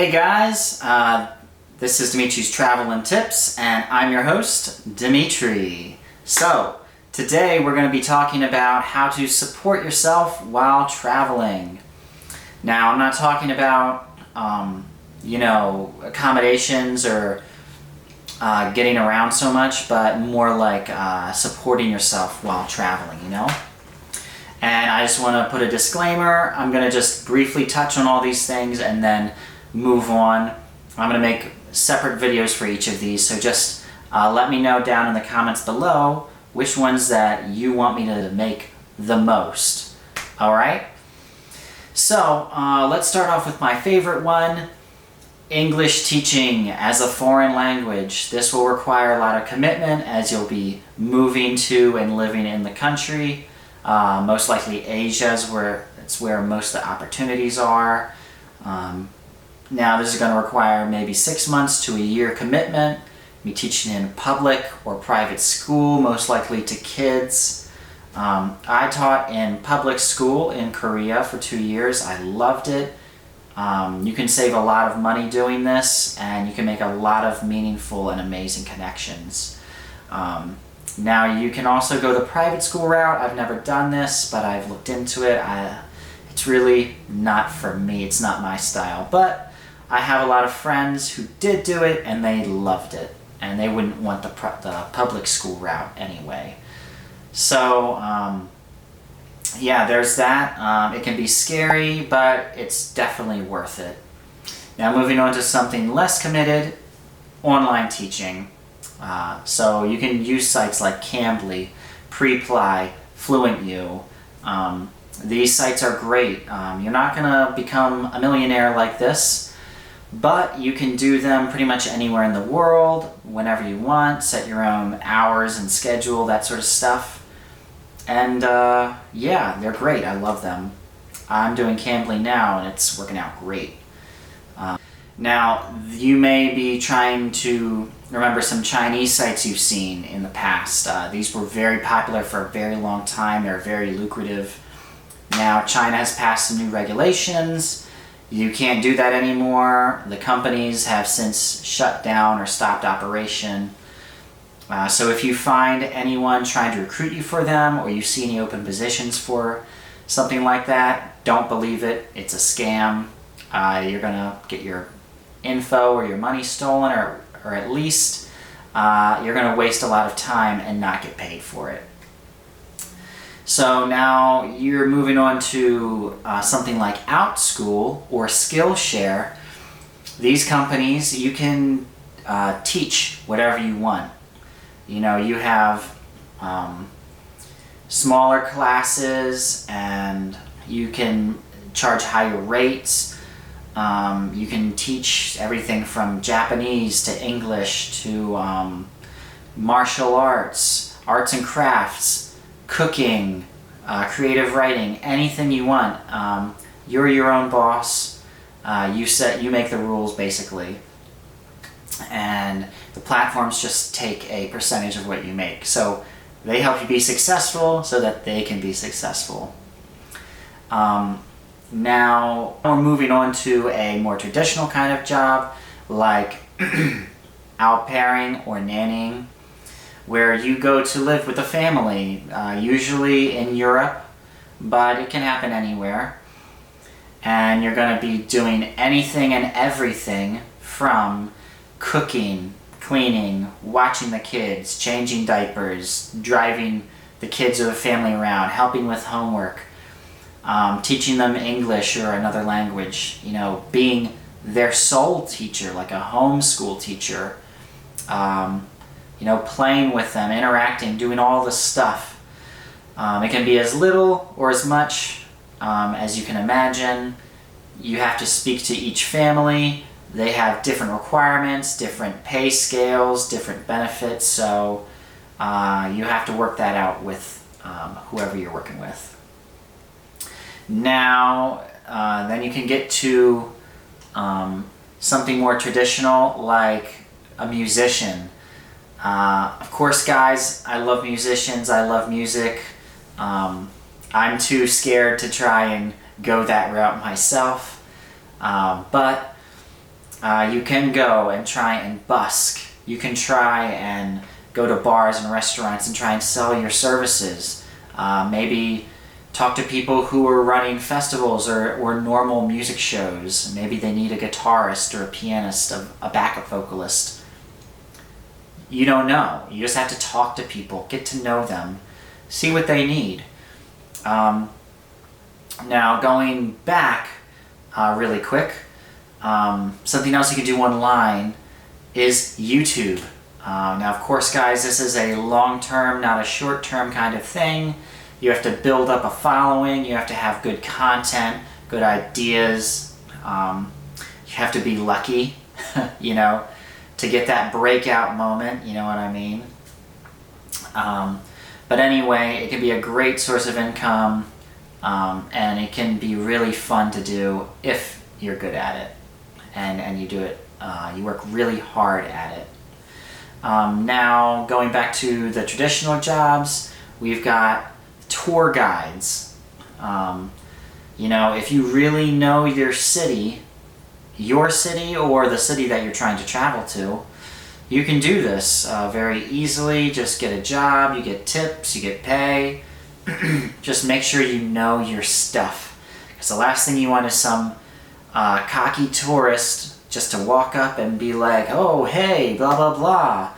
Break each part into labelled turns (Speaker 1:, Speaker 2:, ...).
Speaker 1: Hey guys, this is Dimitri's Travel and Tips, and I'm your host, Dimitri. So, today we're going to be talking about how to support yourself while traveling. Now, I'm not talking about, accommodations or getting around so much, but more like supporting yourself while traveling, And I just want to put a disclaimer. I'm going to just briefly touch on all these things and then move on. I'm going to make separate videos for each of these, so just let me know down in the comments below which ones that you want me to make the most. Alright? So, let's start off with my favorite one, English teaching as a foreign language. This will require a lot of commitment as you'll be moving to and living in the country. Most likely Asia is where most of the opportunities are. Now this is going to require maybe 6 months to a year commitment. Be teaching in public or private school, most likely to kids. I taught in public school in Korea for 2 years. I loved it. You can save a lot of money doing this, and you can make a lot of meaningful and amazing connections. Now you can also go the private school route. I've never done this, but I've looked into it. It's really not for me. It's not my style. But I have a lot of friends who did do it, and they loved it. And they wouldn't want the public school route anyway. So, yeah, there's that. It can be scary, but it's definitely worth it. Now moving on to something less committed, online teaching. So you can use sites like Cambly, Preply, FluentU. These sites are great. You're not going to become a millionaire like this, but you can do them pretty much anywhere in the world, whenever you want, set your own hours and schedule, that sort of stuff. And yeah, they're great. I love them. I'm doing Cambly now, and it's working out great. Now, you may be trying to remember some Chinese sites you've seen in the past. These were very popular for a very long time. They're very lucrative. Now, China has passed some new regulations. You can't do that anymore. The companies have since shut down or stopped operation. So if you find anyone trying to recruit you for them, or you see any open positions for something like that, don't believe it. It's a scam. You're going to get your info or your money stolen, or at least you're going to waste a lot of time and not get paid for it. So now you're moving on to something like OutSchool or Skillshare. These companies, you can teach whatever you want. You have smaller classes, and you can charge higher rates. You can teach everything from Japanese to English to martial arts, arts and crafts, cooking, creative writing, anything you want. You're your own boss. You make the rules, basically. And the platforms just take a percentage of what you make. So they help you be successful so that they can be successful. Now we're moving on to a more traditional kind of job, like OutPairing or nannying, where you go to live with a family, usually in Europe, but it can happen anywhere. And you're going to be doing anything and everything from cooking, cleaning, watching the kids, changing diapers, driving the kids or the family around, helping with homework, teaching them English or another language, being their sole teacher, like a homeschool teacher, playing with them, interacting, doing all this stuff. It can be as little or as much as you can imagine. You have to speak to each family. They have different requirements, different pay scales, different benefits, so you have to work that out with whoever you're working with. Now, then you can get to something more traditional, like a musician. Of course, guys, I love musicians, I love music. I'm too scared to try and go that route myself. But You can go and try and busk. You can try and go to bars and restaurants and try and sell your services. Maybe talk to people who are running festivals or normal music shows. Maybe they need a guitarist or a pianist, a backup vocalist. You don't know. You just have to talk to people, get to know them, see what they need. Now, going back really quick, something else you can do online is YouTube. Now, of course, guys, this is a long-term, not a short-term kind of thing. You have to build up a following. You have to have good content, good ideas. You have to be lucky, you know, to get that breakout moment, you know what I mean? But anyway, it can be a great source of income, and it can be really fun to do if you're good at it, and you do it, you work really hard at it. Now, going back to the traditional jobs, we've got tour guides. You know, if you really know your city or the city that you're trying to travel to, you can do this very easily. Just get a job, you get tips, you get pay. Just make sure you know your stuff, because the last thing you want is some cocky tourist just to walk up and be like, oh, hey, blah, blah, blah.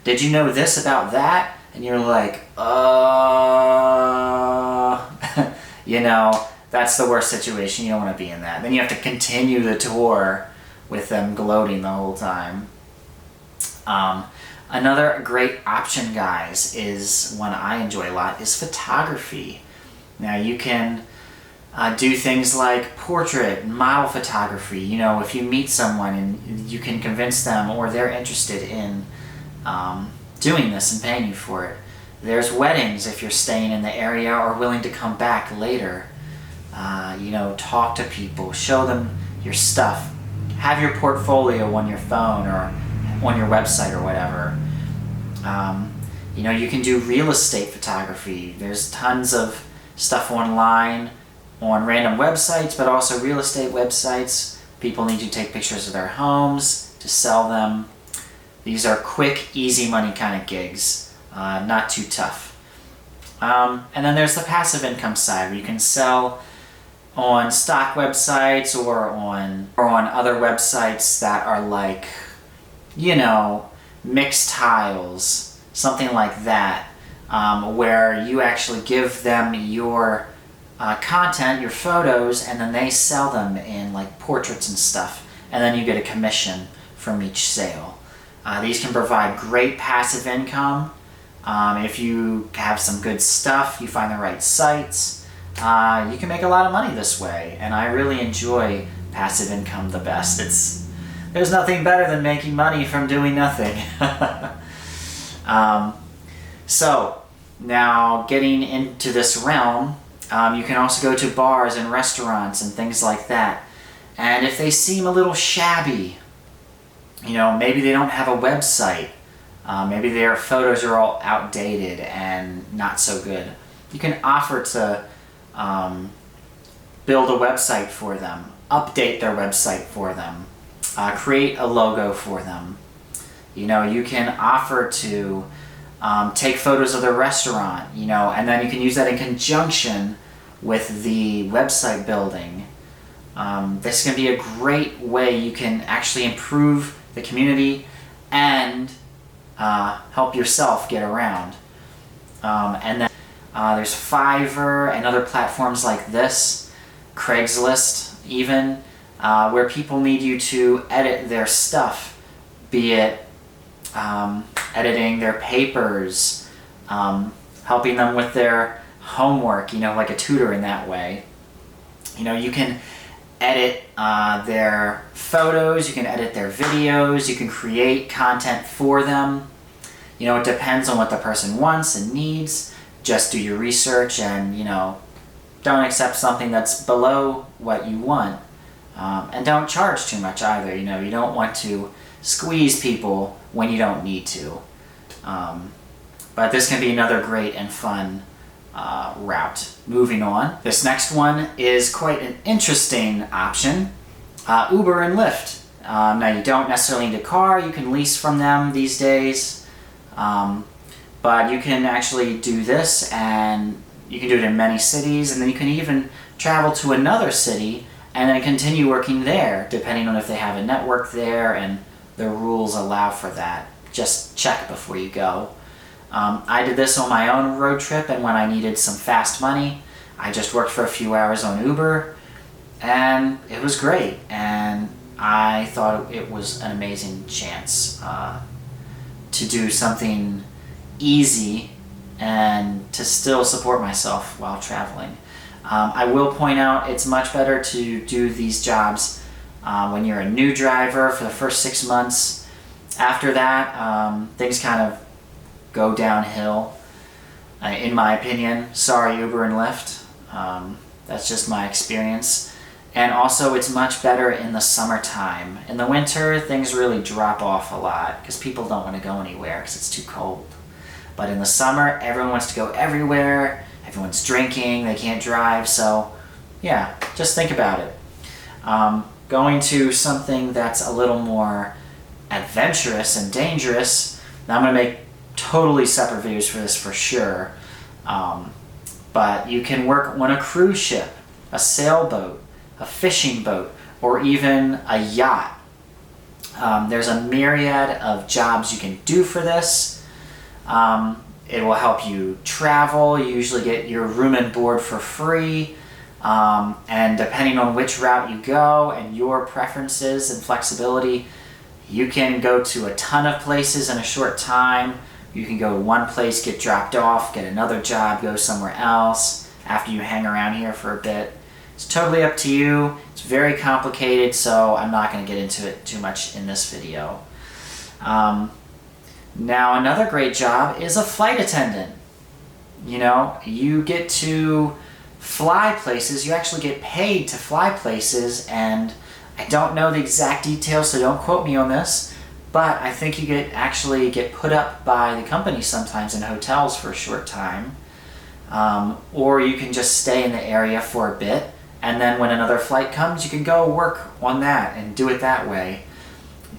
Speaker 1: Did you know this about that? And you're like, you know, that's the worst situation. You don't want to be in that. Then you have to continue the tour with them gloating the whole time. Another great option, guys, is one I enjoy a lot, is photography. Now, you can do things like portrait and model photography. You know, if you meet someone and you can convince them or they're interested in doing this and paying you for it. There's weddings if you're staying in the area or willing to come back later. You know, talk to people, show them your stuff. Have your portfolio on your phone or on your website or whatever. You know, you can do real estate photography. There's tons of stuff online on random websites, but also real estate websites. People need to take pictures of their homes to sell them. These are quick, easy money kind of gigs, not too tough. And then there's the passive income side, where you can sell on stock websites or on other websites that are like, you know, mixed tiles, something like that, where you actually give them your content, your photos, and then they sell them in like portraits and stuff, and then you get a commission from each sale. These can provide great passive income. If you have some good stuff, you find the right sites, you can make a lot of money this way, and I really enjoy passive income the best. There's nothing better than making money from doing nothing. So now getting into this realm, you can also go to bars and restaurants and things like that, and if they seem a little shabby, you know, maybe they don't have a website, maybe their photos are all outdated and not so good, you can offer to build a website for them, update their website for them, create a logo for them. You know, you can offer to take photos of the restaurant, you know, and then you can use that in conjunction with the website building. This can be a great way you can actually improve the community and help yourself get around. And then there's Fiverr and other platforms like this, Craigslist even, where people need you to edit their stuff, be it editing their papers, helping them with their homework, you know, like a tutor in that way. You know, you can edit their photos, you can edit their videos, you can create content for them. You know, it depends on what the person wants and needs. Just do your research and, you know, don't accept something that's below what you want. And don't charge too much either. You know, you don't want to squeeze people when you don't need to. But this can be another great and fun route. Moving on. This next one is quite an interesting option. Uber and Lyft. Now you don't necessarily need a car, you can lease from them these days, but you can actually do this, and you can do it in many cities, and then you can even travel to another city and then continue working there, depending on if they have a network there and the rules allow for that. Just check before you go. I did this on my own road trip, and when I needed some fast money, I just worked for a few hours on Uber, and it was great, and I thought it was an amazing chance to do something easy and to still support myself while traveling. I will point out it's much better to do these jobs when you're a new driver for the first 6 months. After that, things kind of go downhill, in my opinion. Sorry, Uber and Lyft. That's just my experience. And also, it's much better in the summertime. In the winter, things really drop off a lot because people don't want to go anywhere because it's too cold. But in the summer, everyone wants to go everywhere. Everyone's drinking, they can't drive, so yeah, just think about it. Going to something that's a little more adventurous and dangerous, now I'm going to make totally separate videos for this for sure, but you can work on a cruise ship, a sailboat, a fishing boat, or even a yacht. There's a myriad of jobs you can do for this. It will help you travel. You usually get your room and board for free, and depending on which route you go and your preferences and flexibility, you can go to a ton of places in a short time. You can go to one place, get dropped off, get another job, go somewhere else after you hang around here for a bit. It's totally up to you. It's very complicated, so I'm not going to get into it too much in this video. Now, another great job is a flight attendant. You know, you get to fly places. You actually get paid to fly places, and I don't know the exact details, so don't quote me on this, but I think you actually get put up by the company sometimes in hotels for a short time, or you can just stay in the area for a bit, and then when another flight comes, you can go work on that and do it that way.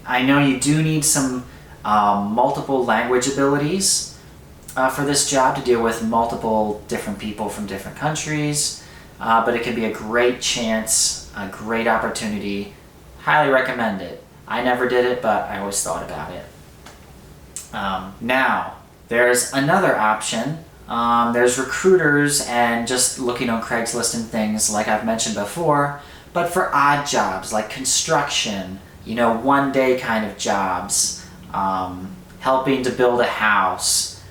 Speaker 1: I know you do need some multiple language abilities for this job to deal with multiple different people from different countries, but it can be a great chance, a great opportunity. Highly recommend it. I never did it, but I always thought about it. Now, there's another option. There's recruiters and just looking on Craigslist and things like I've mentioned before, but for odd jobs like construction, you know, one-day kind of jobs, helping to build a house,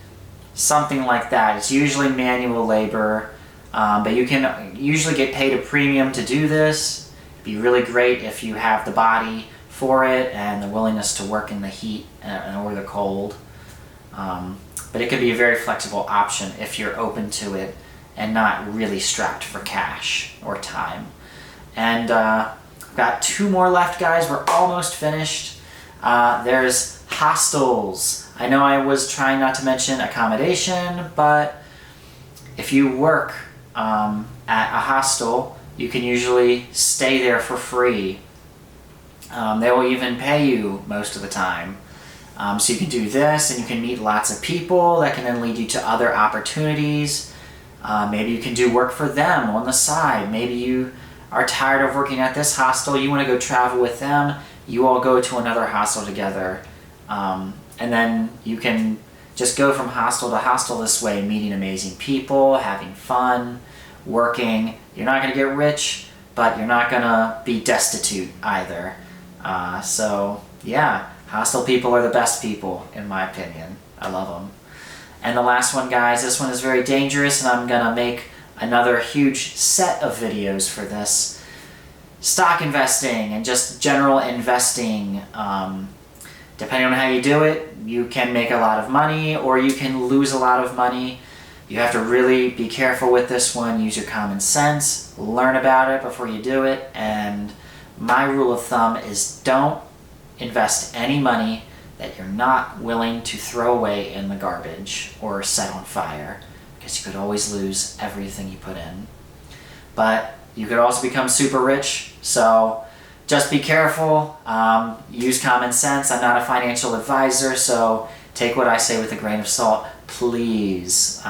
Speaker 1: something like that. It's usually manual labor, but you can usually get paid a premium to do this. It'd be really great if you have the body for it and the willingness to work in the heat or the cold. But it could be a very flexible option if you're open to it and not really strapped for cash or time. And I've got 2 more left, guys. We're almost finished. There's hostels. I know I was trying not to mention accommodation, but if you work at a hostel, you can usually stay there for free. They will even pay you most of the time. So you can do this, and you can meet lots of people that can then lead you to other opportunities. Maybe you can do work for them on the side. Maybe you are tired of working at this hostel, you want to go travel with them, you all go to another hostel together. And then you can just go from hostel to hostel this way, meeting amazing people, having fun, working. You're not going to get rich, but you're not going to be destitute either. So yeah, hostel people are the best people, in my opinion. I love them. And the last one, guys, this one is very dangerous, and I'm going to make another huge set of videos for this. Stock investing and just general investing. Depending on how you do it, you can make a lot of money or you can lose a lot of money. You have to really be careful with this one. Use your common sense, learn about it before you do it, and my rule of thumb is don't invest any money that you're not willing to throw away in the garbage or set on fire, because you could always lose everything you put in. But you could also become super rich, so just be careful, use common sense. I'm not a financial advisor, so take what I say with a grain of salt, please.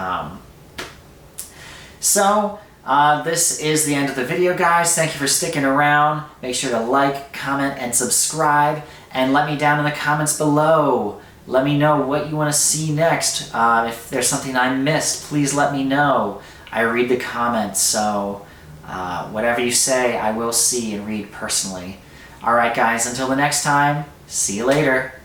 Speaker 1: This is the end of the video, guys. Thank you for sticking around. Make sure to like, comment, and subscribe, and let me down in the comments below. Let me know what you want to see next. If there's something I missed, please let me know. I read the comments, so whatever you say, I will see and read personally. All right, guys, until the next time, see you later.